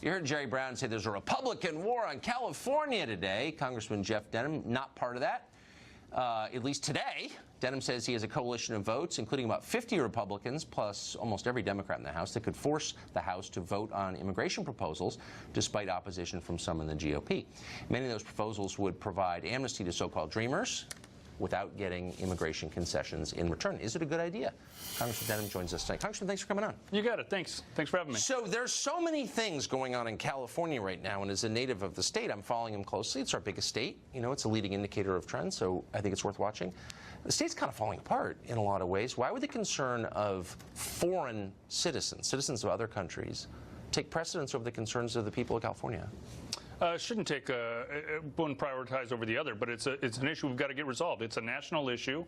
You heard Jerry Brown say there's a Republican war on California today. Congressman Jeff Denham, not part of that, at least today. Denham says he has a coalition of votes, including about 50 Republicans, plus almost every Democrat in the House, that could force the House to vote on immigration proposals, despite opposition from some in the GOP. Many of those proposals would provide amnesty to so-called dreamers without getting immigration concessions in return. Is it a good idea? Congressman Denham joins us tonight. Congressman, thanks for coming on. You got it. Thanks. Thanks for having me. So there's so many things going on in California right now, and as a native of the state, I'm following them closely. It's our biggest state. You know, it's a leading indicator of trends, so I think it's worth watching. The state's kind of falling apart in a lot of ways. Why would the concern of foreign citizens, citizens of other countries, take precedence over the concerns of the people of California? Shouldn't take one prioritized over the other, but it's an issue we've got to get resolved. It's a national issue.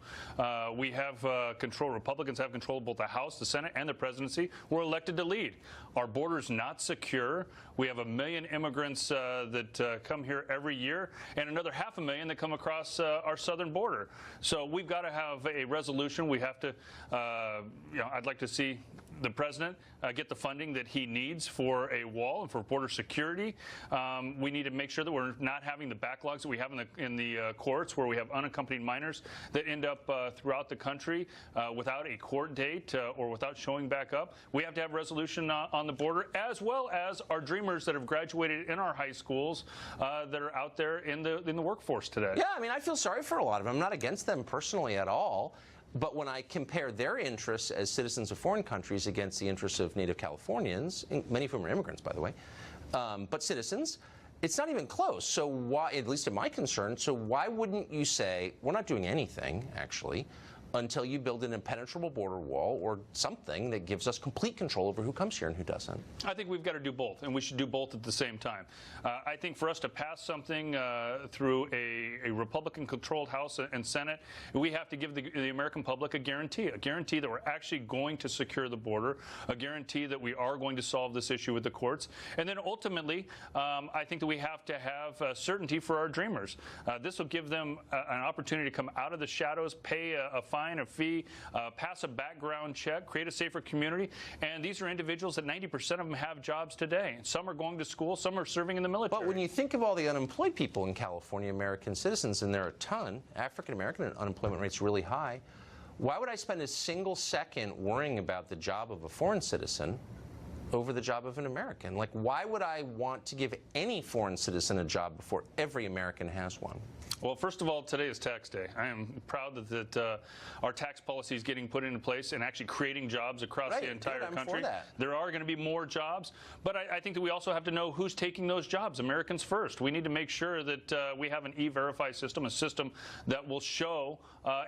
We have control. Republicans have control of both the House, the Senate, and the presidency. We're elected to lead. Our border's not secure. We have 1 million immigrants that come here every year, and another 500,000 that come across our southern border. So we've got to have a resolution. We have to, I'd like to see the president get the funding that he needs for a wall and for border security. We need to make sure that we're not having the backlogs that we have in the courts, where we have unaccompanied minors that end up throughout the country without a court date or without showing back up. We have to have resolution on the border, as well as our dreamers that have graduated in our high schools that are out there in the workforce today. Yeah, I mean, I feel sorry for a lot of them. I'm not against them personally at all. But when I compare their interests as citizens of foreign countries against the interests of native Californians, many of whom are immigrants, by the way, but citizens, it's not even close. So why, at least in my concern, so why wouldn't you say, we're not doing anything, actually, until you build an impenetrable border wall or something that gives us complete control over who comes here and who doesn't? I think we've got to do both, and we should do both at the same time. I think for us to pass something through a Republican-controlled House and Senate, we have to give the American public a guarantee that we're actually going to secure the border, a guarantee that we are going to solve this issue with the courts, and then ultimately, I think that we have to have certainty for our dreamers. This will give them an opportunity to come out of the shadows, pay a fine, a fee, pass a background check, create a safer community. And these are individuals that 90% of them have jobs today. Some are going to school, some are serving in the military. But when you think of all the unemployed people in California, American citizens, and there are a ton, African-American unemployment rate's really high, why would I spend a single second worrying about the job of a foreign citizen over the job of an American? Like, why would I want to give any foreign citizen a job before every American has one? Well, first of all, today is tax day. I am proud that our tax policy is getting put into place and actually creating jobs across the entire country. There are going to be more jobs, but I think that we also have to know who's taking those jobs. Americans first. We need to make sure that we have an E-Verify system, a system that will show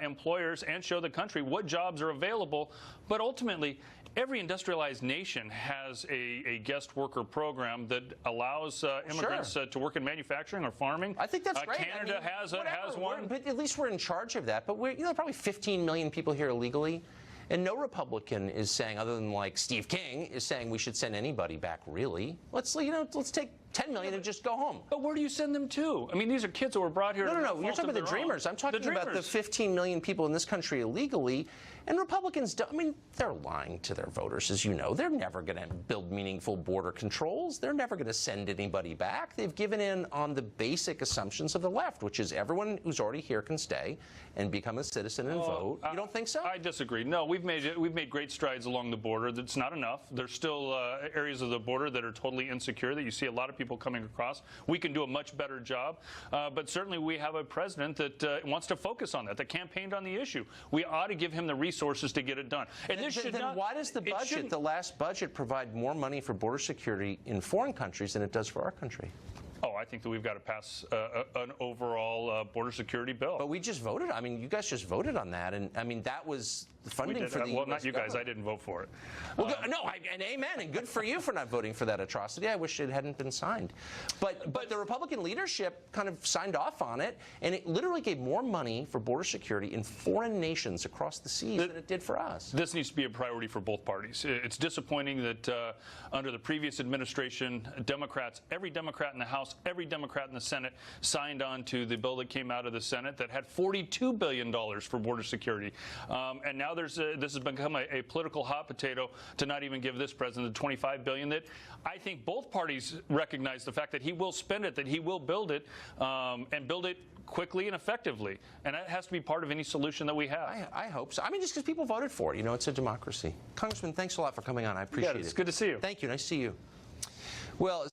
employers and show the country what jobs are available. But ultimately, every industrialized nation has a guest worker program that allows immigrants to work in manufacturing or farming. I think that's great. Canada has one. But at least we're in charge of that. But we're, probably 15 million people here illegally. And no Republican is saying, other than like Steve King, is saying we should send anybody back, really. Let's take 10 million and just go home. But where do you send them to? I mean, these are kids that were brought here. No. You're talking about the dreamers. I'm talking about the 15 million people in this country illegally. And Republicans, they're lying to their voters, as you know. They're never going to build meaningful border controls. They're never going to send anybody back. They've given in on the basic assumptions of the left, which is everyone who's already here can stay and become a citizen and vote. You don't think so? I disagree. No, we've made great strides along the border. That's not enough. There's still areas of the border that are totally insecure, that you see a lot of people coming across. We can do a much better job, but certainly we have a president that wants to focus on that campaigned on the issue. We ought to give him the resources to get it done. And then why does the budget, the last budget, provide more money for border security in foreign countries than it does for our country? Oh, I think that we've got to pass an overall border security bill. But we just voted. I mean, you guys just voted on that, and I mean that was the funding for the. Well, not you guys. I didn't vote for it. Well, and amen, and good for you for not voting for that atrocity. I wish it hadn't been signed. But the Republican leadership kind of signed off on it, and it literally gave more money for border security in foreign nations across the seas than it did for us. This needs to be a priority for both parties. It's disappointing that under the previous administration, Democrats, every Democrat in the House, every Democrat in the Senate signed on to the bill that came out of the Senate that had $42 billion for border security. And now now this has become a political hot potato to not even give this president the $25 billion that I think both parties recognize the fact that he will spend it, that he will build it, and build it quickly and effectively. And that has to be part of any solution that we have. I hope so. I mean, just because people voted for it. You know, it's a democracy. Congressman, thanks a lot for coming on. I appreciate it. It's good to see you. Thank you. Nice to see you. Well.